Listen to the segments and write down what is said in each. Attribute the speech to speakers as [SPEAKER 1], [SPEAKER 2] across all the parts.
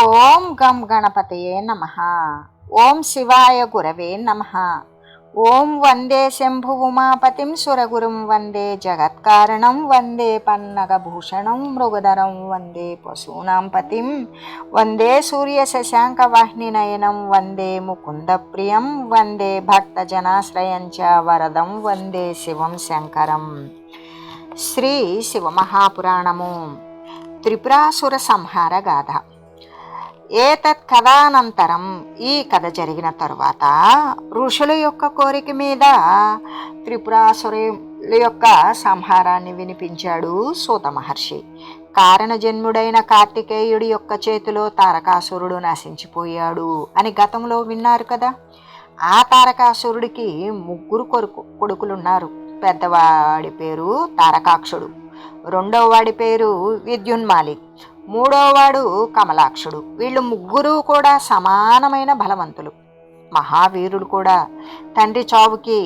[SPEAKER 1] ఓం గం గణపతయే నమః. ఓం శివాయ గురవే నమః. ఓం వందే శంభు ఉమాపతిం సురగురుం వందే జగత్కారణం వందే పన్నగభూషణం మృగధరం వందే పశూనాం పతిం వందే సూర్య శశాంక వాహినినయనం వందే ముకుంద ప్రియం వందే భక్తజనాశ్రయం చ వరదం వందే శివం శంకరం. శ్రీ శివమహాపురాణము త్రిపురాసుర సంహార గాథ. ఏతత్ కథానంతరం, ఈ కథ జరిగిన తరువాత ఋషుల యొక్క కోరిక మీద త్రిపురాసురుల యొక్క సంహారాన్ని వినిపించాడు సూత మహర్షి. కారణజన్ముడైన కార్తికేయుడి యొక్క చేతిలో తారకాసురుడు నశించిపోయాడు అని గతంలో విన్నారు కదా. ఆ తారకాసురుడికి ముగ్గురు కొడుకులున్నారు. పెద్దవాడి పేరు తారకాక్షుడు, రెండవ వాడి పేరు విద్యున్మాలి, మూడోవాడు కమలాక్షుడు. వీళ్ళు ముగ్గురు కూడా సమానమైన బలవంతులు, మహావీరులు కూడా. తండ్రి చావుకి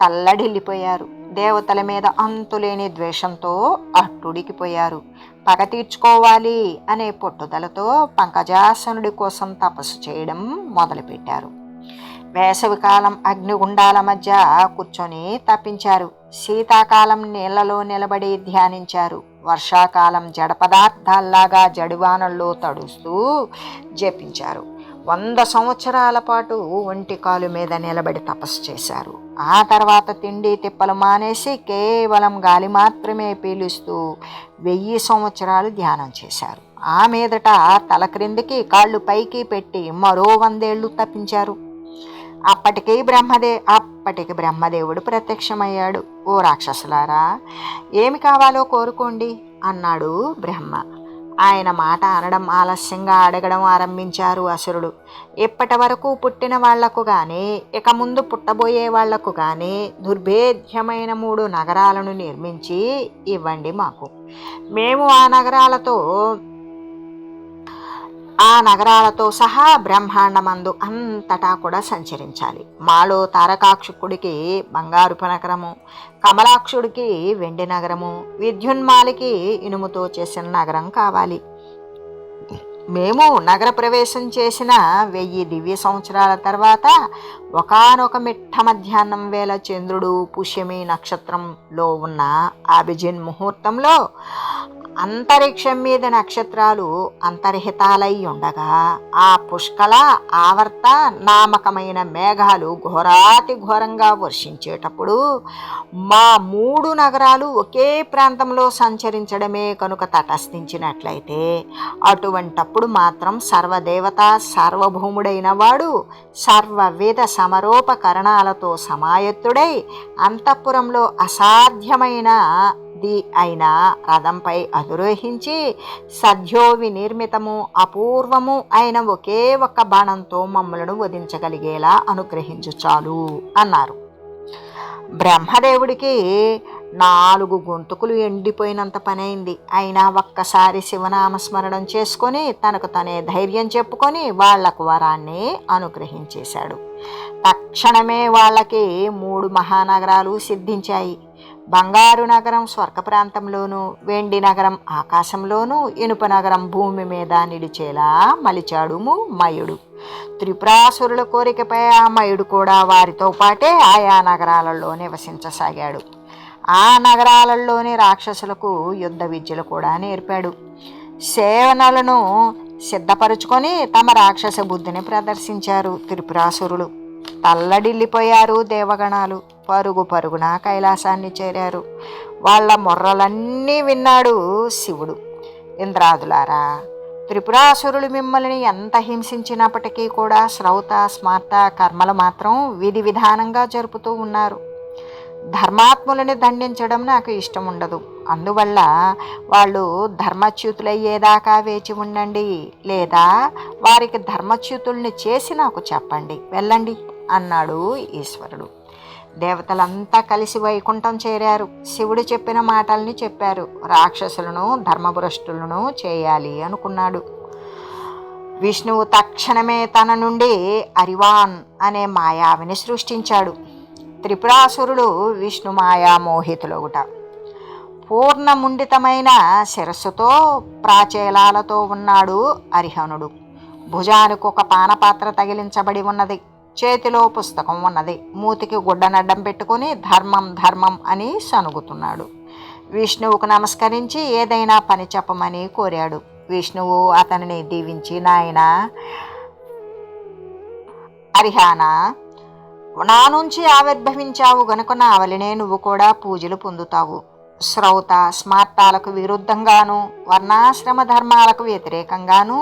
[SPEAKER 1] తల్లడిల్లిపోయారు. దేవతల మీద అంతులేని ద్వేషంతో అట్టుడికిపోయారు. పగ తీర్చుకోవాలి అనే పట్టుదలతో పంకజాసనుడి కోసం తపస్సు చేయడం మొదలుపెట్టారు. వేసవికాలం అగ్నిగుండాల మధ్య కూర్చొని తప్పించారు. శీతాకాలం నీళ్లలో నిలబడి ధ్యానించారు. వర్షాకాలం జడ పదార్థాల్లాగా జడివానల్లో తడుస్తూ జపించారు. 100 సంవత్సరాల పాటు ఒంటి కాలు మీద నిలబడి తపస్సు చేశారు. ఆ తర్వాత తిండి తిప్పలు మానేసి కేవలం గాలి మాత్రమే పీలుస్తూ 1000 సంవత్సరాలు ధ్యానం చేశారు. ఆ మీదట తల క్రిందికి కాళ్ళు పైకి పెట్టి మరో 100 ఏళ్ళు తప్పించారు. అప్పటికి బ్రహ్మదేవుడు ప్రత్యక్షమయ్యాడు. ఓ రాక్షసులారా, ఏమి కావాలో కోరుకోండి అన్నాడు బ్రహ్మ. ఆయన మాట అనడం ఆలస్యంగా అడగడం ఆరంభించారు అసురుడు. ఇప్పటి వరకు పుట్టిన వాళ్లకు గాని, ఇక ముందు పుట్టబోయే వాళ్లకు గాని దుర్భేద్యమైన 3 నగరాలను నిర్మించి ఇవ్వండి మాకు. మేము ఆ నగరాలతో సహా బ్రహ్మాండమందు అంతటా కూడా సంచరించాలి. మాలో తారకాక్షుడికి బంగారుపు నగరము, కమలాక్షుడికి వెండి నగరము, విద్యున్మాలికి ఇనుముతో చేసిన నగరం కావాలి. మేము నగర ప్రవేశం చేసిన 1000 దివ్య సంవత్సరాల తర్వాత ఒకానొక మిట్ట మధ్యాహ్నం వేళ చంద్రుడు పుష్యమి నక్షత్రంలో ఉన్న అభిజిన్ ముహూర్తంలో అంతరిక్షం మీద నక్షత్రాలు అంతర్హితాలై ఉండగా ఆ పుష్కల ఆవర్త నామకమైన మేఘాలు ఘోరాతి ఘోరంగా వర్షించేటప్పుడు మా 3 నగరాలు ఒకే ప్రాంతంలో సంచరించడమే కనుక తటస్థించినట్లయితే, అటువంటప్పుడు మాత్రం సర్వదేవత సార్వభౌముడైన వాడు సర్వవిధ సమరోపకరణాలతో సమాయత్తుడై అంతఃపురంలో అసాధ్యమైన అయిన రథంపై అధిరోహించి సద్యో వినిర్మితము అపూర్వము అయిన ఒకే ఒక్క బాణంతో మమ్మలను వధించగలిగేలా అనుగ్రహించు చాలు అన్నారు. బ్రహ్మదేవుడికి 4 గొంతుకులు ఎండిపోయినంత పనైంది. అయినా ఒక్కసారి శివనామస్మరణం చేసుకొని తనకు తనే ధైర్యం చెప్పుకొని వాళ్లకు వరాన్ని అనుగ్రహించేశాడు. తక్షణమే వాళ్ళకి 3 మహానగరాలు సిద్ధించాయి. బంగారు నగరం స్వర్గ ప్రాంతంలోనూ, వెండి నగరం ఆకాశంలోనూ, ఇనుప నగరం భూమి మీద నిలిచేలా మలిచాడు మయుడు. త్రిపురాసురుల కోరికపై ఆ మయుడు కూడా వారితో పాటే ఆయా నగరాలలో నివసించసాగాడు. ఆ నగరాలలోని రాక్షసులకు యుద్ధ విద్యలు కూడా నేర్పాడు. సేవనలను సిద్ధపరుచుకొని తమ రాక్షస బుద్ధిని ప్రదర్శించారు త్రిపురాసురులు. తల్లడిల్లిపోయారు దేవగణాలు. పరుగున కైలాసాన్ని చేరారు. వాళ్ళ మొర్రలన్నీ విన్నాడు శివుడు. ఇంద్రాదులారా, త్రిపురాసురులు మిమ్మల్ని ఎంత హింసించినప్పటికీ కూడా శ్రౌత స్మార్త కర్మలు మాత్రం విధి విధానంగా జరుపుతూ ఉన్నారు. ధర్మాత్ములని దండించడం నాకు ఇష్టం ఉండదు. అందువల్ల వాళ్ళు ధర్మచ్యుతులయ్యేదాకా వేచి ఉండండి, లేదా వారికి ధర్మచ్యుతుల్ని చేసి నాకు చెప్పండి, వెళ్ళండి అన్నాడు ఈశ్వరుడు. దేవతలంతా కలిసి వైకుంఠం చేరారు. శివుడు చెప్పిన మాటల్ని చెప్పారు. రాక్షసులను ధర్మభ్రష్టులను చేయాలి అనుకున్నాడు. విష్ణువు తక్షణమే తన నుండి అరివాన్ అనే మాయావిని సృష్టించాడు. త్రిపురాసురులు విష్ణు మాయా మోహితులగుట. పూర్ణముండితమైన శిరస్సుతో ప్రాచేలాలతో ఉన్నాడు అరిహనుడు. భుజానికి ఒక పానపాత్ర తగిలించబడి ఉన్నది. చేతిలో పుస్తకం ఉన్నది. మూతికి గుడ్డనడ్డం పెట్టుకుని ధర్మం ధర్మం అని సనుగుతున్నాడు. విష్ణువుకు నమస్కరించి ఏదైనా పని చెప్పమని కోరాడు. విష్ణువు అతనిని దీవించి, నాయన అరిహానా, నా నుంచి ఆవిర్భవించావు గనుక నా వలనే నువ్వు కూడా పూజలు పొందుతావు. శ్రౌత స్మార్తాలకు విరుద్ధంగాను, వర్ణాశ్రమ ధర్మాలకు వ్యతిరేకంగాను,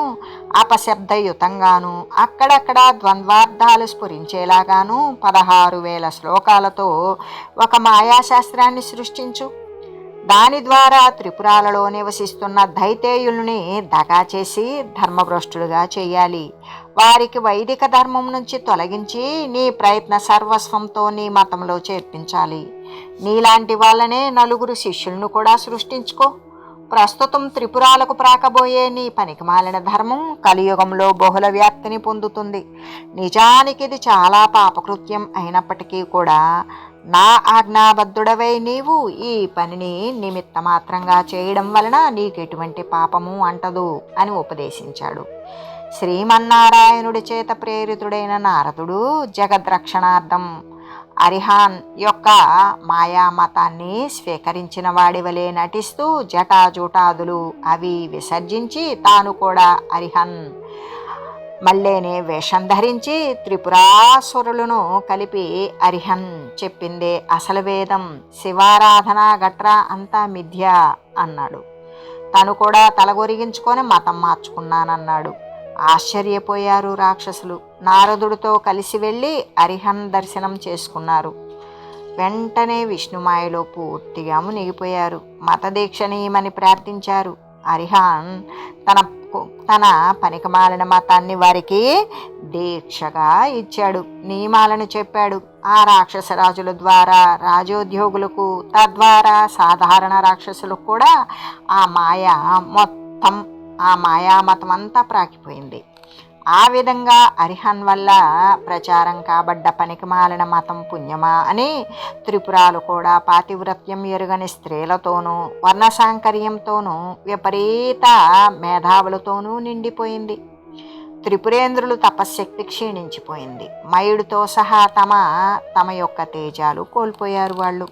[SPEAKER 1] అపశబ్దయుతంగాను, అక్కడక్కడ ద్వంద్వార్థాలు స్ఫురించేలాగాను 16,000 శ్లోకాలతో ఒక మాయాశాస్త్రాన్ని సృష్టించు. దాని ద్వారా త్రిపురాలలో నివసిస్తున్న దైతేయుల్ని దగా చేసి ధర్మభ్రష్టులుగా చేయాలి. వారికి వైదిక ధర్మం నుంచి తొలగించి నీ ప్రయత్న సర్వస్వంతో నీ మతంలో చేర్పించాలి. నీలాంటి వాళ్ళనే 4 శిష్యులను కూడా సృష్టించుకో. ప్రస్తుతం త్రిపురాలకు ప్రాకబోయే నీ పనికిమాలిన ధర్మం కలియుగంలో బహుళ వ్యాప్తిని పొందుతుంది. నిజానికి ఇది చాలా పాపకృత్యం అయినప్పటికీ కూడా నా ఆజ్ఞాబద్ధుడవై నీవు ఈ పనిని నిమిత్త మాత్రంగా చేయడం వలన నీకెటువంటి పాపము అంటదు అని ఉపదేశించాడు. శ్రీమన్నారాయణుడి చేత ప్రేరితుడైన నారదుడు జగద్రక్షణార్థం అరిహాన్ యొక్క మాయామతాన్ని స్వీకరించిన వాడి వలె నటిస్తూ జటాజూటాదులు అవి విసర్జించి తాను కూడా అరిహన్ మళ్ళేనే వేషం ధరించి త్రిపురాసురులను కలిపి అరిహన్ చెప్పిందే అసలు వేదం, శివారాధన గట్రా అంతా మిథ్య అన్నాడు. తను కూడా తలగొరిగించుకొని మతం మార్చుకున్నానన్నాడు. ఆశ్చర్యపోయారు రాక్షసులు. నారదుడితో కలిసి వెళ్ళి అరిహన్ దర్శనం చేసుకున్నారు. వెంటనే విష్ణుమాయలో పూర్తిగా మునిగిపోయారు. మతదీక్షనీయమని ప్రార్థించారు. అరిహాన్ తన పనికిమాలిన మతాన్ని వారికి దీక్షగా ఇచ్చాడు. నియమాలను చెప్పాడు. ఆ రాక్షసరాజుల ద్వారా రాజోద్యోగులకు, తద్వారా సాధారణ రాక్షసులకు కూడా ఆ మాయామతం అంతా ప్రాకిపోయింది. ఆ విధంగా అరిహన్ వల్ల ప్రచారం కాబడ్డ పనికిమాలిన మతం పుణ్యమా అని త్రిపురాలు కూడా పాతివ్రత్యం ఎరుగని స్త్రీలతోనూ, వర్ణసాంకర్యంతోనూ, విపరీత మేధావులతోనూ నిండిపోయింది. త్రిపురేంద్రులు తపశ్శక్తి క్షీణించిపోయింది. మయుడితో సహా తమ యొక్క తేజాలు కోల్పోయారు వాళ్ళు.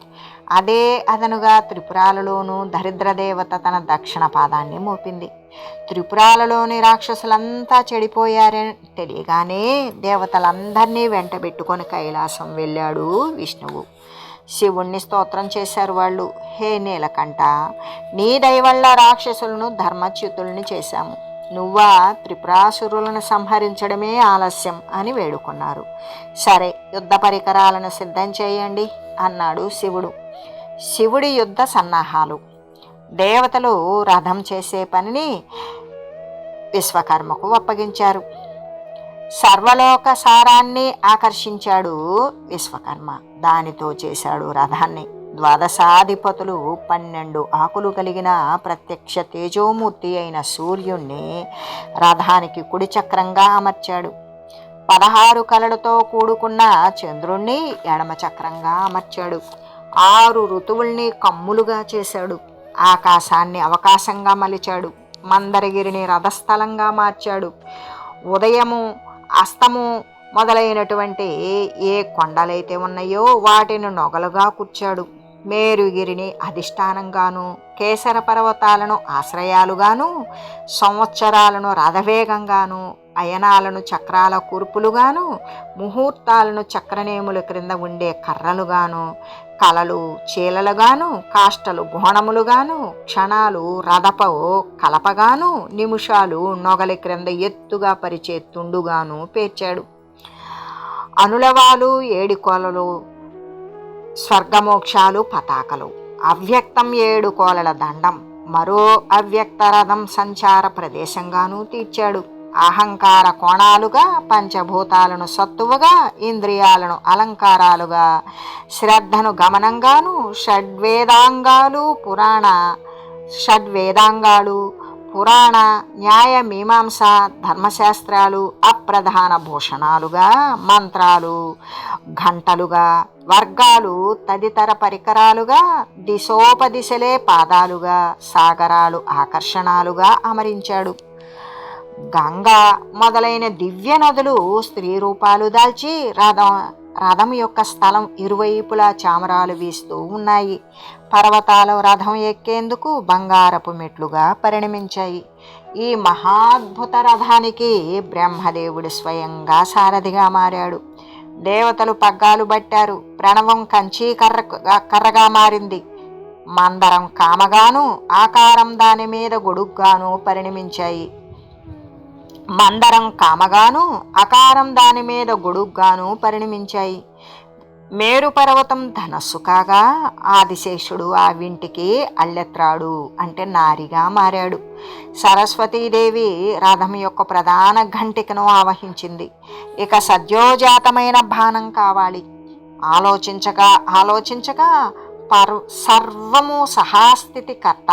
[SPEAKER 1] అదే అదనుగా త్రిపురాలలోనూ దరిద్రదేవత తన దక్షిణ పాదాన్ని మోపింది. త్రిపురాలలోని రాక్షసులంతా చెడిపోయారని తెలియగానే దేవతలందరినీ వెంటబెట్టుకొని కైలాసం వెళ్ళాడు విష్ణువు. శివుణ్ణి స్తోత్రం చేశారు వాళ్ళు. హే నీలకంఠ, నీ దయవల్ల రాక్షసులను ధర్మచ్యుతుల్ని చేశాము. నువ్వా త్రిపురాసురులను సంహరించడమే ఆలస్యం అని వేడుకున్నారు. సరే, యుద్ధ పరికరాలను సిద్ధం చేయండి అన్నాడు శివుడు. శివుడి యుద్ధ సన్నాహాలు. దేవతలు రథం చేసే పనిని విశ్వకర్మకు అప్పగించారు. సర్వలోక సారాన్ని ఆకర్షించాడు విశ్వకర్మ. దానితో చేశాడు రథాన్ని. 12 12 ఆకులు కలిగిన ప్రత్యక్ష తేజోమూర్తి అయిన సూర్యుణ్ణి రథానికి కుడి చక్రంగా అమర్చాడు. 16 కళలతో కూడుకున్న చంద్రుణ్ణి ఎడమ చక్రంగా అమర్చాడు. 6 ఋతువుల్ని కమ్ములుగా చేశాడు. ఆకాశాన్ని అవకాశంగా మలిచాడు. మందరగిరిని రథస్థలంగా మార్చాడు. ఉదయము, అస్తము మొదలైనటువంటి ఏ కొండలైతే ఉన్నాయో వాటిని నొగలుగా కూర్చాడు. మేరుగిరిని అధిష్టానంగాను, కేసర పర్వతాలను ఆశ్రయాలుగాను, సంవత్సరాలను రథవేగంగాను, అయనాలను చక్రాల కూర్పులుగాను, ముహూర్తాలను చక్రనేముల క్రింద ఉండే కర్రలుగాను, కలలు చీలలుగాను, కాష్టలు బోణములుగాను, క్షణాలు రథపు కలపగాను, నిమిషాలు నొగలి క్రింద ఎత్తుగా పరిచే తుండుగాను పేర్చాడు. అనులవాలు, ఏడికోలలు, స్వర్గమోక్షాలు పతాకలు, అవ్యక్తం 7 కోలల దండం, మరో అవ్యక్త రథం సంచార ప్రదేశంగాను తీర్చాడు. అహంకార కోణాలుగా, పంచభూతాలను సత్తువగా, ఇంద్రియాలను అలంకారాలుగా, శ్రద్ధను గమనంగాను, షడ్వేదాంగాలు పురాణ న్యాయ మీమాంస ధర్మశాస్త్రాలు అప్రధాన భూషణాలుగా, మంత్రాలు ఘంటలుగా, వర్గాలు తదితర పరికరాలుగా, దిశోపదిశలే పాదాలుగా, సాగరాలు ఆకర్షణాలుగా అమరించాడు. గంగా మొదలైన దివ్య నదులు స్త్రీ రూపాలు దాల్చి రథం యొక్క స్థలం ఇరువైపులా చామరాలు వీస్తూ ఉన్నాయి. పర్వతాలు రథం ఎక్కేందుకు బంగారపు మెట్లుగా పరిణమించాయి. ఈ మహాద్భుత రథానికి బ్రహ్మదేవుడు స్వయంగా సారథిగా మారాడు. దేవతలు పగ్గాలు పట్టారు. ప్రణవం కంచీ కర్రగా మారింది. మందరం కామగాను, ఆకారం దాని మీద గొడుగ్గాను పరిణమించాయి. మందరం కామగాను, ఆకారం దాని మీద గొడుగ్గాను పరిణమించాయి. మేరు పర్వతం ధనస్సు కాగా, ఆదిశేషుడు ఆ వింటికి అల్లెత్రాడు అంటే నారిగా మారాడు. సరస్వతీదేవి రథం యొక్క ప్రధాన ఘంటికను ఆవహించింది. ఇక సద్యోజాతమైన బాణం కావాలి. ఆలోచించగా సర్వము సహాస్థితికర్త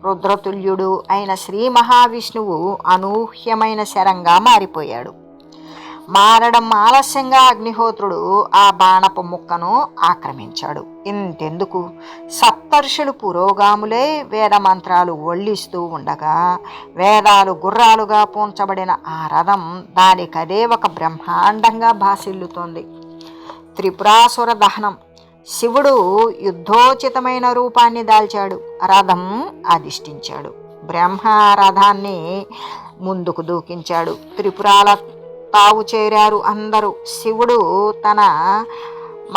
[SPEAKER 1] రుద్రతుల్యుడు అయిన శ్రీ మహావిష్ణువు అనూహ్యమైన శరంగా మారిపోయాడు. మారడం ఆలస్యంగా అగ్నిహోత్రుడు ఆ బాణపు ముక్కను ఆక్రమించాడు. ఇంతెందుకు, సప్తర్షులు పురోగాములై వేదమంత్రాలు ఒళ్ళిస్తూ ఉండగా వేదాలు గుర్రాలుగా పూంచబడిన ఆ రథం దానికదే ఒక బ్రహ్మాండంగా భాసిల్లుతోంది. త్రిపురాసుర దహనం. శివుడు యుద్ధోచితమైన రూపాన్ని దాల్చాడు. రథం అధిష్ఠించాడు. బ్రహ్మ రథాన్ని ముందుకు దూకించాడు. త్రిపురాల తావు చేరారు అందరూ. శివుడు తన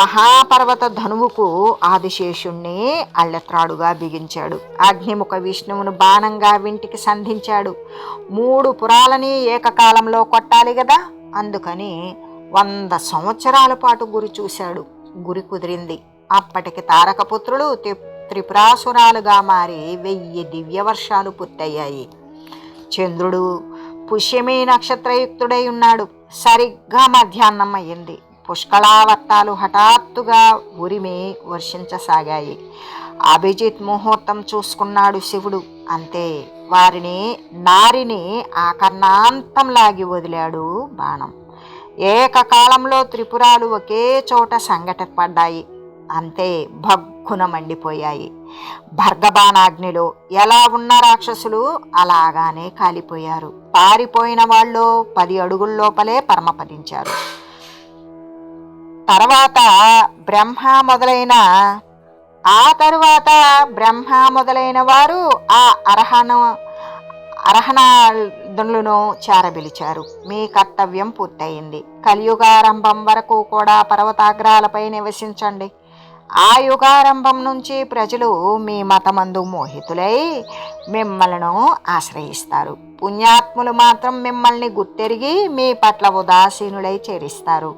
[SPEAKER 1] మహాపర్వత ధనువుకు ఆదిశేషుణ్ణి అల్లెత్రాడుగా బిగించాడు. అగ్నిముఖ విష్ణువును బాణంగా వింటికి సంధించాడు. 3 పురాలని ఏకకాలంలో కొట్టాలి కదా, అందుకని 100 సంవత్సరాల పాటు గురి చూశాడు. గురి కుదిరింది. అప్పటికి తారకపుత్రులు త్రిపురాసురాలుగా మారి 1000 దివ్య వర్షాలు పూర్తయ్యాయి. చంద్రుడు పుష్యమి నక్షత్రయుక్తుడై ఉన్నాడు. సరిగ్గా మధ్యాహ్నం అయ్యింది. పుష్కళావర్తాలు హఠాత్తుగా ఉరిమి వర్షించసాగాయి. అభిజిత్ ముహూర్తం చూసుకున్నాడు శివుడు. అంతే, నారిని ఆకర్ణాంతం లాగి వదిలాడు బాణం. ఏకకాలంలో త్రిపురాలు ఒకే చోట సంఘటపడ్డాయి. అంతే, భగ్గున మండిపోయాయి. భర్గబాణాగ్నిలో ఎలా ఉన్న రాక్షసులు అలాగానే కాలిపోయారు. పారిపోయిన వాళ్ళు 10 అడుగుల లోపలే పరమపదించారు. తర్వాత బ్రహ్మ మొదలైన వారు ఆ అర్హణాదులను చేరబిలిచారు. మీ కర్తవ్యం పూర్తయింది. కలియుగారంభం వరకు కూడా పర్వతాగ్రాలపై నివసించండి. ఆ యుగారంభం నుంచి ప్రజలు మీ మతమందు మోహితులై మిమ్మల్ని ఆశ్రయిస్తారు. పుణ్యాత్ములు మాత్రం మిమ్మల్ని గుర్తెరిగి మీ పట్ల ఉదాసీనులై చేరిస్తారు.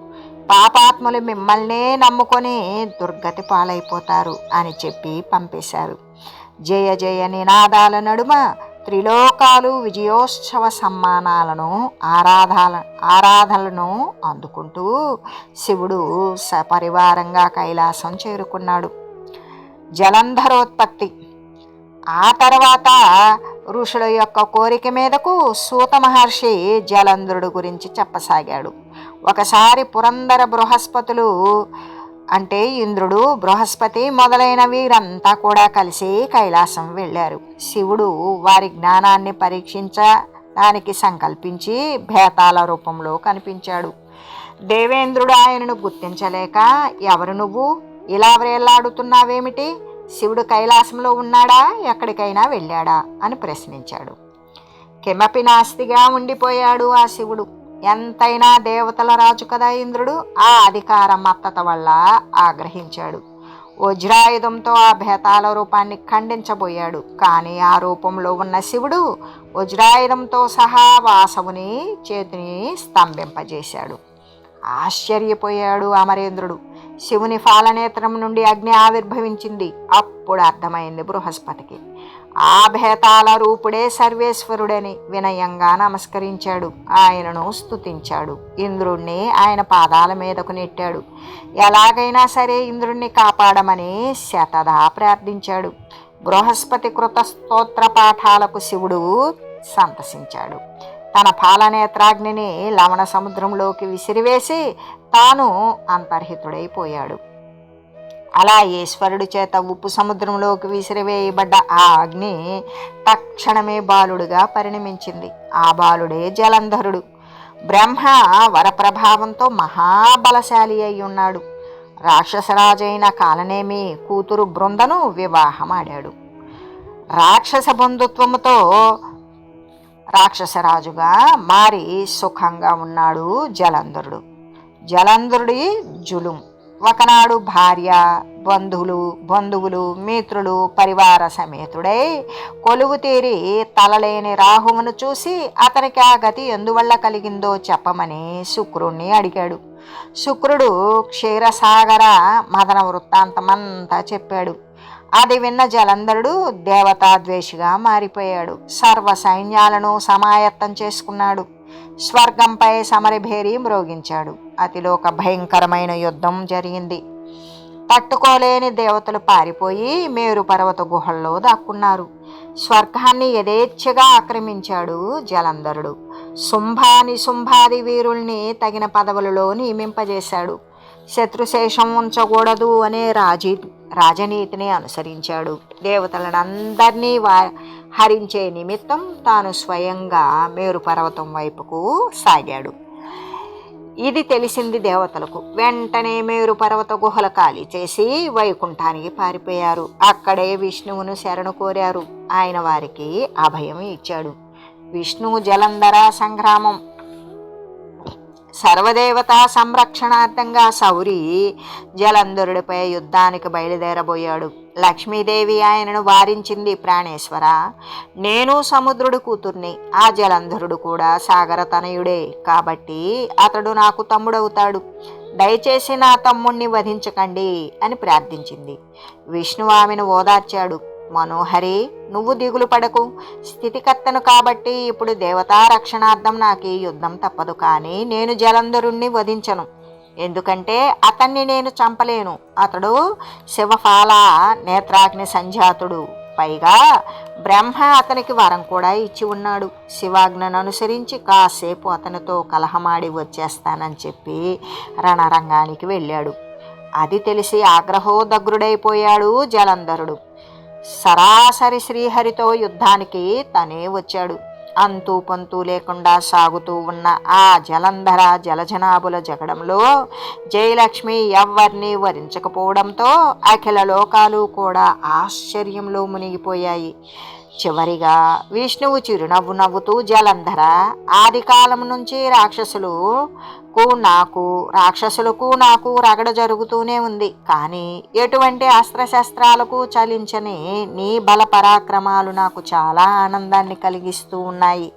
[SPEAKER 1] పాపాత్ములు మిమ్మల్నే నమ్ముకొని దుర్గతి పాలైపోతారు అని చెప్పి పంపేశారు. జయ జయ నినాదాల నడుమ త్రిలోకాలు విజయోత్సవ సమ్మానాలను ఆరాధనలను అందుకుంటూ శివుడు సపరివారంగా కైలాసం చేరుకున్నాడు. జలంధరోత్పత్తి. ఆ తర్వాత ఋషుల యొక్క కోరిక మీదకు సూత మహర్షి జలంధరుడు గురించి చెప్పసాగాడు. ఒకసారి పురందర బృహస్పతులు అంటే ఇంద్రుడు, బృహస్పతి మొదలైన వీరంతా కూడా కలిసి కైలాసం వెళ్ళారు. శివుడు వారి జ్ఞానాన్ని పరీక్షించడానికి సంకల్పించి భేతాల రూపంలో కనిపించాడు. దేవేంద్రుడు ఆయనను గుర్తించలేక, ఎవరు నువ్వు, ఇలా వ్రేలాడుతున్నావేమిటి? శివుడు కైలాసంలో ఉన్నాడా, ఎక్కడికైనా వెళ్ళాడా అని ప్రశ్నించాడు. కిమపి నాస్తిగా ఉండిపోయాడు ఆ శివుడు. ఎంతైనా దేవతల రాజు కదా ఇంద్రుడు. ఆ అధికార మత్తత వల్ల ఆగ్రహించాడు. వజ్రాయుధంతో ఆ భేతాల రూపాన్ని ఖండించబోయాడు. కానీ ఆ రూపంలో ఉన్న శివుడు వజ్రాయుధంతో సహా వాసవుని చేతిని స్తంభింపజేశాడు. ఆశ్చర్యపోయాడు అమరేంద్రుడు. శివుని ఫాలనేత్రం నుండి అగ్ని ఆవిర్భవించింది. అప్పుడు అర్థమైంది బృహస్పతికి. ఆ భేతాల రూపుడే సర్వేశ్వరుడని వినయంగా నమస్కరించాడు. ఆయనను స్తుతించాడు. ఇంద్రుణ్ణి ఆయన పాదాల మీదకు నెట్టాడు. ఎలాగైనా సరే ఇంద్రుణ్ణి కాపాడమని శతదా ప్రార్థించాడు. బృహస్పతి కృత స్తోత్ర పాఠాలకు శివుడు సంతసించాడు. తన పాలనేత్రాగ్నిని లవణ సముద్రంలోకి విసిరివేసి తాను అంతర్హితుడైపోయాడు. అలా ఈశ్వరుడి చేత ఉప్పు సముద్రంలోకి విసిరివేయబడ్డ ఆ అగ్ని తక్షణమే బాలుడుగా పరిణమించింది. ఆ బాలుడే జలంధరుడు. బ్రహ్మ వరప్రభావంతో మహాబలశాలి అయి ఉన్నాడు. రాక్షసరాజైన కాలనేమి కూతురు బృందను వివాహమాడాడు. రాక్షస బంధుత్వముతో రాక్షసరాజుగా మారి సుఖంగా ఉన్నాడు జలంధరుడు. జలంధరుడి జులుం. ఒకనాడు భార్య, బంధువులు, మిత్రులు, పరివార సమేతుడై కొలువు తీరి తలలేని రాహువును చూసి అతనికి ఆ గతి ఎందువల్ల కలిగిందో చెప్పమని శుక్రుణ్ణి అడిగాడు. శుక్రుడు క్షీరసాగర మదన వృత్తాంతమంతా చెప్పాడు. అది విన్న జలంధరుడు దేవతాద్వేషిగా మారిపోయాడు. సర్వ సైన్యాలను సమాయత్తం చేసుకున్నాడు. స్వర్గంపై సమరభేరి మ్రోగించాడు. అతిలో ఒక భయంకరమైన యుద్ధం జరిగింది. తట్టుకోలేని దేవతలు పారిపోయి మేరు పర్వత గుహల్లో దాక్కున్నారు. స్వర్గాన్ని యథేచ్ఛగా ఆక్రమించాడు జలంధరుడు. శుంభాది వీరుల్ని తగిన పదవులలో నియమింపజేశాడు. శత్రుశేషం ఉంచకూడదు అనే రాజనీతిని అనుసరించాడు. దేవతలనందరినీ హరించే నిమిత్తం తాను స్వయంగా మేరు పర్వతం వైపుకు సాగాడు. ఇది తెలిసింది దేవతలకు. వెంటనే మేరు పర్వత గుహల ఖాళీ చేసి వైకుంఠానికి పారిపోయారు. అక్కడే విష్ణువును శరణు కోరారు. ఆయన వారికి అభయం ఇచ్చాడు. విష్ణువు జలంధర సంగ్రామం సర్వదేవతా సంరక్షణార్థంగా సౌరి జలంధరుడిపై యుద్ధానికి బయలుదేరబోయాడు. లక్ష్మీదేవి ఆయనను వారించింది. ప్రాణేశ్వర, నేను సముద్రుడి కూతుర్ని. ఆ జలంధరుడు కూడా సాగర తనయుడే కాబట్టి అతడు నాకు తమ్ముడవుతాడు. దయచేసి నా తమ్ముణ్ణి వధించకండి అని ప్రార్థించింది. విష్ణువు ఆమెను ఓదార్చాడు. మనోహరి, నువ్వు దిగులు పడకు. స్థితికర్తను కాబట్టి ఇప్పుడు దేవతా రక్షణార్థం నాకు ఈ యుద్ధం తప్పదు. కానీ నేను జలంధరుణ్ణి వధించను. ఎందుకంటే అతన్ని నేను చంపలేను. అతడు శివపాల నేత్రాగ్ని సంజాతుడు. పైగా బ్రహ్మ అతనికి వరం కూడా ఇచ్చి ఉన్నాడు. శివాజ్ఞను అనుసరించి కాసేపు అతనితో కలహమాడి వచ్చేస్తానని చెప్పి రణరంగానికి వెళ్ళాడు. అది తెలిసి ఆగ్రహోదగ్రుడైపోయాడు జలంధరుడు. సరాసరి శ్రీహరితో యుద్ధానికి తనే వచ్చాడు. అంతూ పొంతూ లేకుండా సాగుతూ ఉన్న ఆ జలంధర జలజనాభుల జగడంలో జయలక్ష్మి ఎవ్వరినీ వరించకపోవడంతో అఖిల లోకాలు కూడా ఆశ్చర్యంలో మునిగిపోయాయి. చివరిగా విష్ణువు చిరునవ్వు నవ్వుతూ, జలంధర, ఆది కాలం నుంచి రాక్షసులకు నాకు రగడ జరుగుతూనే ఉంది. కానీ ఎటువంటి అస్త్రశస్త్రాలకు చలించని నీ బల పరాక్రమాలు నాకు చాలా ఆనందాన్ని కలిగిస్తూ ఉన్నాయి.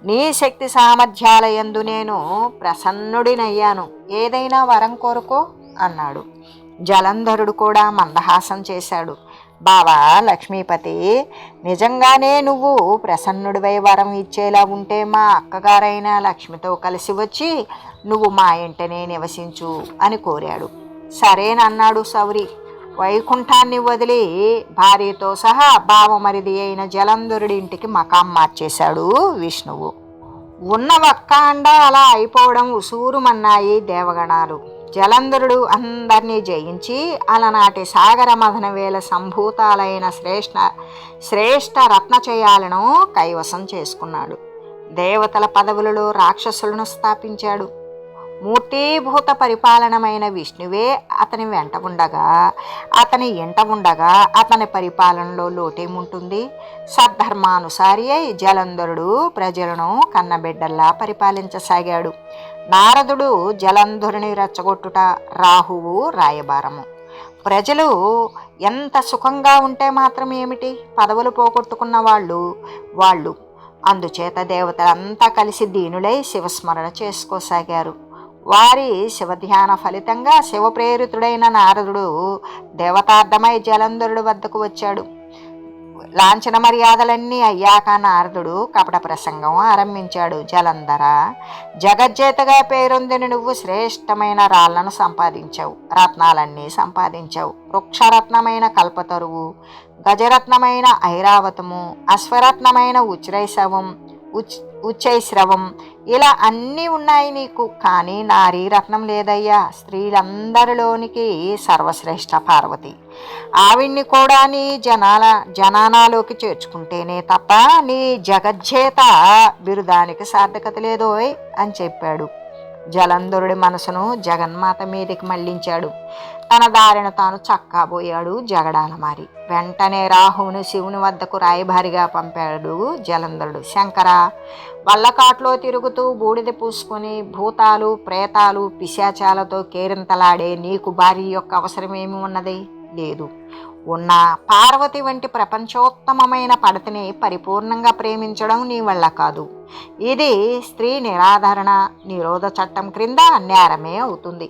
[SPEAKER 1] నీ శక్తి సామర్థ్యాల యందు నేను ప్రసన్నుడినయ్యాను. ఏదైనా వరం కోరుకో అన్నాడు. జలంధరుడు కూడా మందహాసం చేశాడు. బావా లక్ష్మీపతి, నిజంగానే నువ్వు ప్రసన్నుడివై వరం ఇచ్చేలా ఉంటే మా అక్కగారైన లక్ష్మితో కలిసి వచ్చి నువ్వు మా ఇంటనే నివసించు అని కోరాడు. సరేనన్నాడు సౌరి. వైకుంఠాన్ని వదిలి భార్యతో సహా బావమరిది అయిన జలంధరుడి ఇంటికి మకాం మార్చేశాడు విష్ణువు. ఉన్న ఒక్క అండ అలా అయిపోవడం ఉసూరుమన్నాయి దేవగణాలు. జలంధరుడు అందరినీ జయించి అలనాటి సాగర మథన వేల సంభూతాలైన శ్రేష్ఠ రత్నచయాలను కైవసం చేసుకున్నాడు. దేవతల పదవులలో రాక్షసులను స్థాపించాడు. మూర్తీభూత పరిపాలనమైన విష్ణువే అతని ఎంట ఉండగా అతని పరిపాలనలో లోటేముంటుంది? సద్ధర్మానుసారి అయి జలంధరుడు ప్రజలను కన్నబిడ్డల్లా పరిపాలించసాగాడు. నారదుడు జలంధరుని రెచ్చగొట్టుట, రాహువు రాయబారము. ప్రజలు ఎంత సుఖంగా ఉంటే మాత్రం ఏమిటి, పదవులు పోగొట్టుకున్న వాళ్ళు. అందుచేత దేవతలంతా కలిసి దీనులై శివస్మరణ చేసుకోసాగారు. వారి శివధ్యాన ఫలితంగా శివప్రేరితుడైన నారదుడు దేవతార్థమై జలంధరుడు వద్దకు వచ్చాడు. లాంఛన మర్యాదలన్నీ అయ్యాక నారదుడు కపట ప్రసంగం ఆరంభించాడు. జలంధర, జగజ్జేతగా పేరొందిన నువ్వు శ్రేష్టమైన రాళ్లను సంపాదించావు, రత్నాలన్నీ సంపాదించావు. వృక్షరత్నమైన కల్పతరువు, గజరత్నమైన ఐరావతము, అశ్వరత్నమైన ఉచ్చైశ్రవం, ఇలా అన్నీ ఉన్నాయి నీకు. కానీ నారీ రత్నం లేదయ్యా. స్త్రీలందరిలోనికి సర్వశ్రేష్ఠ పార్వతి. ఆవిడ్ని కూడా నీ జనానాలోకి చేర్చుకుంటేనే తప్ప నీ జగజ్జేత బిరుదానికి సార్థకత లేదోయ్ అని చెప్పాడు. జలంధరుడి మనసును జగన్మాత మీదకి మళ్లించాడు. తన దారిన తాను చక్కాబోయాడు జగడాలమారి. వెంటనే రాహువును శివుని వద్దకు రాయబారిగా పంపాడు జలంధరుడు. శంకర, వల్లకాట్లో తిరుగుతూ బూడిద పూసుకొని భూతాలు, ప్రేతాలు, పిశాచాలతో కేరింతలాడే నీకు భార్య యొక్క అవసరమేమి ఉన్నది? లేదు. ఉన్న పార్వతి వంటి ప్రపంచోత్తమమైన పడతిని పరిపూర్ణంగా ప్రేమించడం నీ వల్ల కాదు. ఇది స్త్రీ నిరాధరణ నిరోధ చట్టం క్రింద నేరమే అవుతుంది.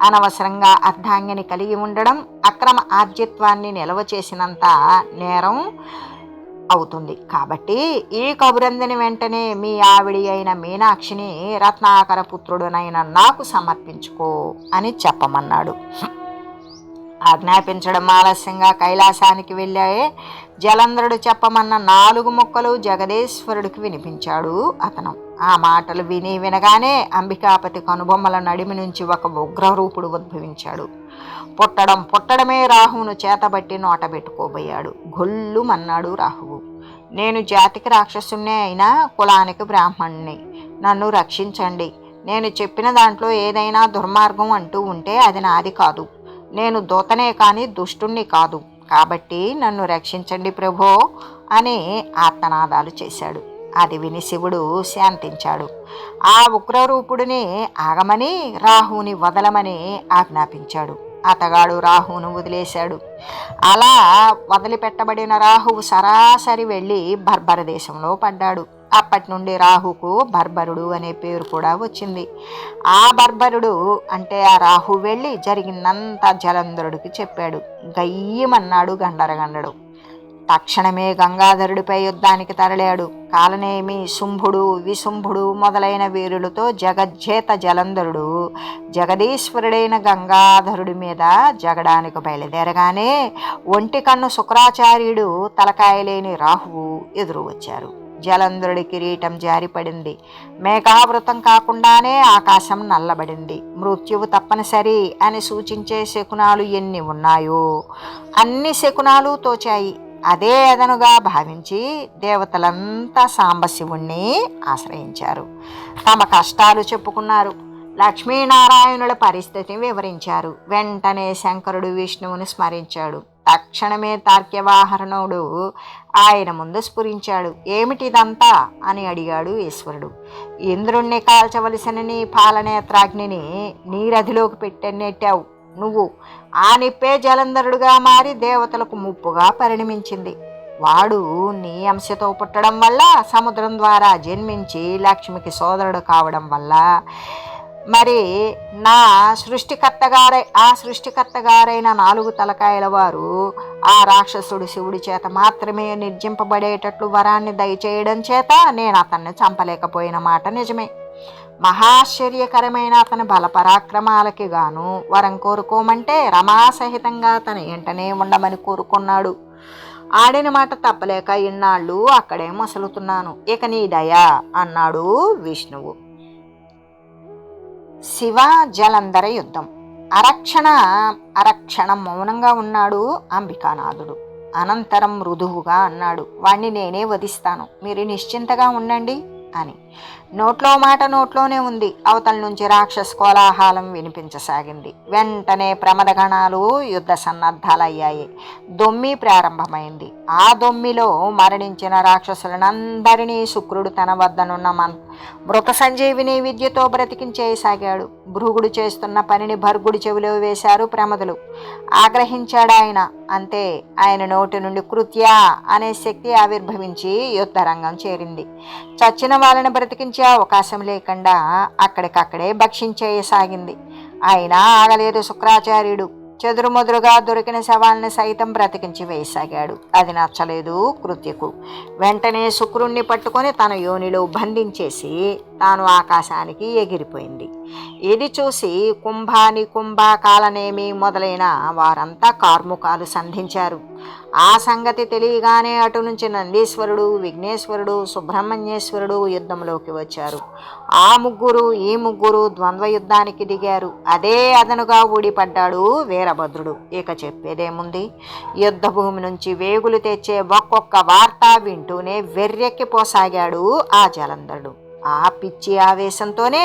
[SPEAKER 1] అనవసరంగా అర్ధాంగిని కలిగి ఉండడం అక్రమ ఆర్జిత్వాన్ని నిల్వ చేసినంత నేరం అవుతుంది. కాబట్టి ఈ కబురందిని వెంటనే మీ ఆవిడి అయిన మీనాక్షిని రత్నాకర పుత్రుడునైన నాకు సమర్పించుకో అని చెప్పమన్నాడు. ఆజ్ఞాపించడం ఆలస్యంగా కైలాసానికి వెళ్ళాయే జలంధరుడు చెప్పమన్న 4 ముక్కలు జగదీశ్వరుడికి వినిపించాడు అతను. ఆ మాటలు వినగానే అంబికాపతి కనుబొమ్మల నడిమి నుంచి ఒక ఉగ్రరూపుడు ఉద్భవించాడు. పుట్టడమే రాహువును చేతబట్టి నోట పెట్టుకోబోయాడు. గొల్లుమన్నాడు రాహువు. నేను జాతికి రాక్షసున్నే అయినా కులానికి బ్రాహ్మణ్ణి. నన్ను రక్షించండి. నేను చెప్పిన దాంట్లో ఏదైనా దుర్మార్గం అంటూ ఉంటే అది నాది కాదు. నేను దూతనే కానీ దుష్టుణ్ణి కాదు. కాబట్టి నన్ను రక్షించండి ప్రభో అని ఆర్తనాదాలు చేశాడు. అది విని శివుడు శాంతించాడు. ఆ ఉగ్రరూపుడిని ఆగమని రాహువుని వదలమని ఆజ్ఞాపించాడు. అతగాడు రాహువును వదిలేశాడు. అలా వదిలిపెట్టబడిన రాహువు సరాసరి వెళ్ళి బర్బర దేశంలో పడ్డాడు. అప్పటి నుండి రాహుకు బర్బరుడు అనే పేరు కూడా వచ్చింది. ఆ బర్బరుడు అంటే ఆ రాహు వెళ్ళి జరిగినంత జలంధరుడికి చెప్పాడు. గయ్యమన్నాడు గండరగండడు. తక్షణమే గంగాధరుడిపై యుద్ధానికి తరలాడు. కాలనేమి, శుంభుడు, విశుంభుడు మొదలైన వీరులతో జగజ్జేత జలంధరుడు జగదీశ్వరుడైన గంగాధరుడి మీద జగడానికి బయలుదేరగానే ఒంటి కన్ను శుక్రాచార్యుడు, తలకాయలేని రాహువు ఎదురు వచ్చారు. జలంధరుడి కిరీటం జారిపడింది. మేఘావృతం కాకుండానే ఆకాశం నల్లబడింది. మృత్యువు తప్పనిసరి అని సూచించే శకునాలు ఎన్ని ఉన్నాయో అన్ని శకునాలు తోచాయి. అదే అదనుగా భావించి దేవతలంతా సాంబశివుణ్ణి ఆశ్రయించారు. తమ కష్టాలు చెప్పుకున్నారు. లక్ష్మీనారాయణుల పరిస్థితిని వివరించారు. వెంటనే శంకరుడు విష్ణువుని స్మరించాడు. తక్షణమే తార్క్యవాహరణుడు ఆయన ముందు స్ఫురించాడు. ఏమిటిదంతా అని అడిగాడు ఈశ్వరుడు. ఇంద్రుణ్ణి కాల్చవలసిన నీ పాలనేత్రాగ్నిని నీరధిలోకి నెట్టావు నువ్వు. ఆ నిప్పే జలంధరుడుగా మారి దేవతలకు ముప్పుగా పరిణమించింది. వాడు నీ అంశతో పుట్టడం వల్ల, సముద్రం ద్వారా జన్మించి లక్ష్మికి సోదరుడు కావడం వల్ల, మరి నా సృష్టికర్తగారైన 4 తలకాయల వారు ఆ రాక్షసుడు శివుడి చేత మాత్రమే నిర్జింపబడేటట్లు వరాన్ని దయచేయడం చేత నేను అతన్ని చంపలేకపోయిన మాట నిజమే. మహాశ్చర్యకరమైన అతని బలపరాక్రమాలకి గాను వరం కోరుకోమంటే రమాసహితంగా తన వెంటనే ఉండమని కోరుకున్నాడు. ఆడిన మాట తప్పలేక ఇన్నాళ్ళు అక్కడే మసలుతున్నాను. ఇక నీ దయ అన్నాడు విష్ణువు. శివ జలంధర యుద్ధం. అరక్షణం మౌనంగా ఉన్నాడు అంబికానాథుడు. అనంతరం మృదువుగా అన్నాడు, వాణ్ణి నేనే వధిస్తాను, మీరు నిశ్చింతగా ఉండండి అని. నోట్లో మాట నోట్లోనే ఉంది. అవతల నుంచి రాక్షస కోలాహలం వినిపించసాగింది. వెంటనే ప్రమదగణాలు యుద్ధ సన్నద్ధాలయ్యాయి. దొమ్మి ప్రారంభమైంది. ఆ దొమ్మిలో మరణించిన రాక్షసులనందరినీ శుక్రుడు తన వద్దనున్న మృత సంజీవిని విద్యతో బ్రతికించేయసాగాడు. భృగుడు చేస్తున్న పనిని భర్గుడి చెవిలో వేశారు ప్రమదులు. ఆగ్రహించాడు ఆయన. అంతే, ఆయన నోటి నుండి కృత్య అనే శక్తి ఆవిర్భవించి యుద్ధరంగం చేరింది. చచ్చిన వాళ్ళని బ్రతికించే అవకాశం లేకుండా అక్కడికక్కడే భక్షించేయసాగింది. అయినా ఆగలేదు శుక్రాచార్యుడు. చెదురుమదురుగా దొరికిన శవాల్ని సైతం బ్రతికించి వేయసాగాడు. అది నచ్చలేదు కృత్యకు. వెంటనే శుక్రుణ్ణి పట్టుకొని తన యోనిలో బంధించేసి తాను ఆకాశానికి ఎగిరిపోయింది. ఇది చూసి కుంభ కాలనేమి మొదలైన వారంతా కార్ముకాలు సంధించారు. ఆ సంగతి తెలియగానే అటు నుంచి నందీశ్వరుడు, విఘ్నేశ్వరుడు, సుబ్రహ్మణ్యేశ్వరుడు యుద్ధంలోకి వచ్చారు. ఆ ముగ్గురు ఈ ముగ్గురు ద్వంద్వ యుద్ధానికి దిగారు. అదే అదనుగా ఊడిపడ్డాడు వీరభద్రుడు. ఇక చెప్పేదేముంది? యుద్ధ భూమి నుంచి వేగులు తెచ్చే ఒక్కొక్క వార్త వింటూనే వెర్రెక్కిపోసాగాడు ఆ జలంధరుడు. ఆ పిచ్చి ఆవేశంతోనే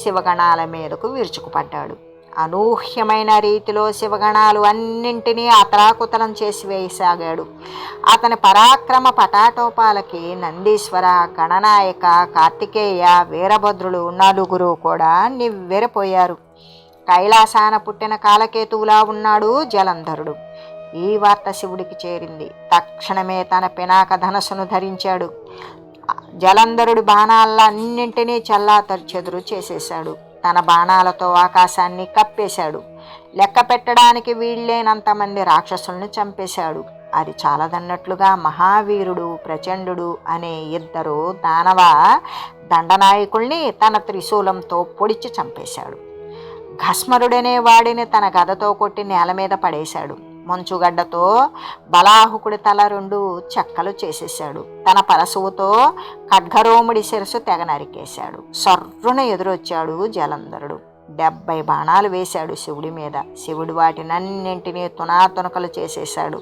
[SPEAKER 1] శివగణాల మీదకు విరుచుకుపడ్డాడు. అనూహ్యమైన రీతిలో శివగణాలు అన్నింటినీ అతలాకుతలం చేసి వేయసాగాడు. అతని పరాక్రమ పటాటోపాలకి నందీశ్వర, గణనాయక, కార్తికేయ, వీరభద్రులు నలుగురు కూడా నివ్వెరపోయారు. కైలాసాన పుట్టిన కాలకేతువులా ఉన్నాడు జలంధరుడు. ఈ వార్త శివుడికి చేరింది. తక్షణమే తన పినాక ధనస్సును ధరించాడు. జలంధరుడి బాణాలన్నింటినీ చెల్లాచెదురు చేసేశాడు. తన బాణాలతో ఆకాశాన్ని కప్పేశాడు. లెక్క పెట్టడానికి వీళ్ళేనంతమంది రాక్షసులను చంపేశాడు. అది చాలదన్నట్లుగా మహావీరుడు, ప్రచండు అనే ఇద్దరు దానవ దండనాయకుల్ని తన త్రిశూలంతో పొడిచి చంపేశాడు. భస్మరుడనే వాడిని తన గదతో కొట్టి నేల మీద పడేశాడు. మంచుగడ్డతో బలాహుకుడి తల 2 చెక్కలు చేసేశాడు. తన పరశువుతో ఖడ్గరోముడి శిరస్సు తెగ నరికేశాడు. సర్రున ఎదురొచ్చాడు జలంధరుడు. 70 బాణాలు వేశాడు శివుడి మీద. శివుడు వాటినన్నింటినీ తునాతునకలు చేసేశాడు.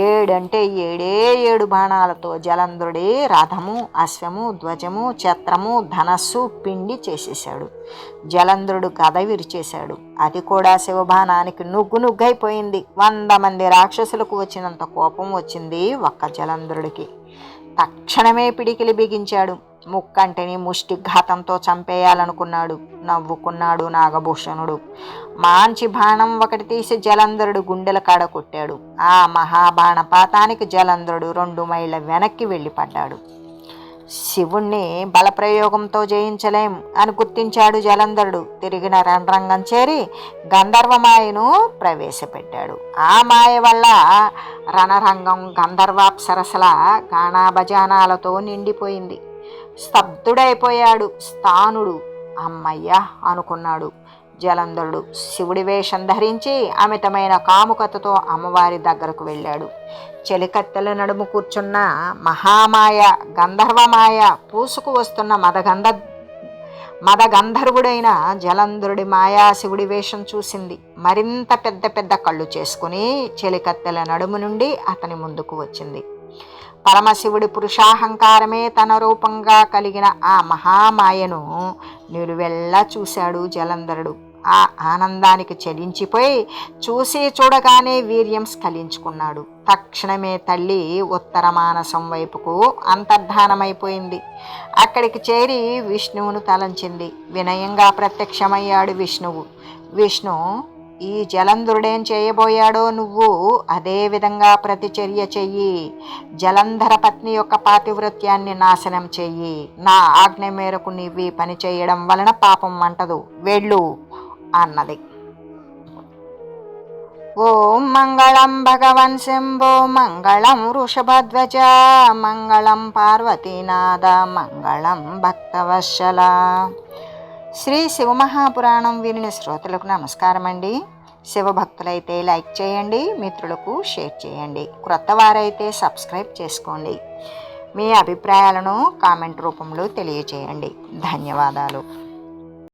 [SPEAKER 1] 7 అంటే 7 బాణాలతో జలంధరుడి రథము, అశ్వము, ధ్వజము, ఛత్రము, ధనస్సు పిండి చేసేశాడు. జలంధరుడు గద విరిచేశాడు. అది కూడా శివబాణానికి నుగ్గైపోయింది. 100 మంది రాక్షసులకు వచ్చినంత కోపం వచ్చింది ఒక్క జలంధరుడికి. తక్షణమే పిడికిలి బిగించాడు. ముక్కంటిని ముష్టిఘాతంతో చంపేయాలనుకున్నాడు. నవ్వుకున్నాడు నాగభూషణుడు. మాంచి బాణం ఒకటి తీసి జలంధరుడు గుండెల కాడ కొట్టాడు. ఆ మహాబాణపాతానికి జలంధరుడు 2 మైళ్ళ వెనక్కి వెళ్ళిపడ్డాడు. శివుణ్ణి బలప్రయోగంతో జయించలేం అని గుర్తించాడు జలంధరుడు. తిరిగిన రణరంగం చేరి గంధర్వమాయను ప్రవేశపెట్టాడు. ఆ మాయ వల్ల రణరంగం గంధర్వాప్సరసల గానాభజానాలతో నిండిపోయింది. స్తబ్దుడైపోయాడు స్థానుడు. అమ్మయ్యా అనుకున్నాడు జలంధరుడు. శివుడి వేషం ధరించి అమితమైన కాముకతతో అమ్మవారి దగ్గరకు వెళ్ళాడు. చెలికత్తెల నడుము కూర్చున్న మహామాయ, గంధర్వమాయ పూసుకు వస్తున్న మదగంధర్వుడైన జలంధరుడి మాయా శివుడి వేషం చూసింది. మరింత పెద్ద పెద్ద కళ్ళు చేసుకుని చెలికత్తెల నడుము నుండి అతని ముందుకు వచ్చింది. పరమశివుడి పురుషాహంకారమే తన రూపంగా కలిగిన ఆ మహామాయను నిలువెల్లా చూశాడు జలంధరుడు. ఆ ఆనందానికి చెలించిపోయి చూడగానే వీర్యం స్ఖలించుకున్నాడు. తక్షణమే తల్లి ఉత్తర మానసం వైపుకు అంతర్ధానమైపోయింది. అక్కడికి చేరి విష్ణువును తలంచింది. వినయంగా ప్రత్యక్షమయ్యాడు విష్ణువు. విష్ణు, ఈ జలంధరుడేం చేయబోయాడో నువ్వు అదే విధంగా ప్రతిచర్య చెయ్యి. జలంధర పత్ని యొక్క పాతివృత్యాన్ని నాశనం చెయ్యి. నా ఆజ్ఞ మేరకు నీవి పని చేయడం వలన పాపం అంటదు, వెళ్ళు అన్నది. ఓం మంగళం భగవన్ శంభో, మంగళం వృషభధ్వజ, మంగళం పార్వతీనాథ, మంగళం భక్తవత్సల. శ్రీ శివమహాపురాణం వినిన శ్రోతలకు నమస్కారం అండి. శివభక్తులైతే లైక్ చేయండి, మిత్రులకు షేర్ చేయండి, క్రొత్త వారైతే సబ్స్క్రైబ్ చేసుకోండి. మీ అభిప్రాయాలను కామెంట్ రూపంలో తెలియచేయండి. ధన్యవాదాలు.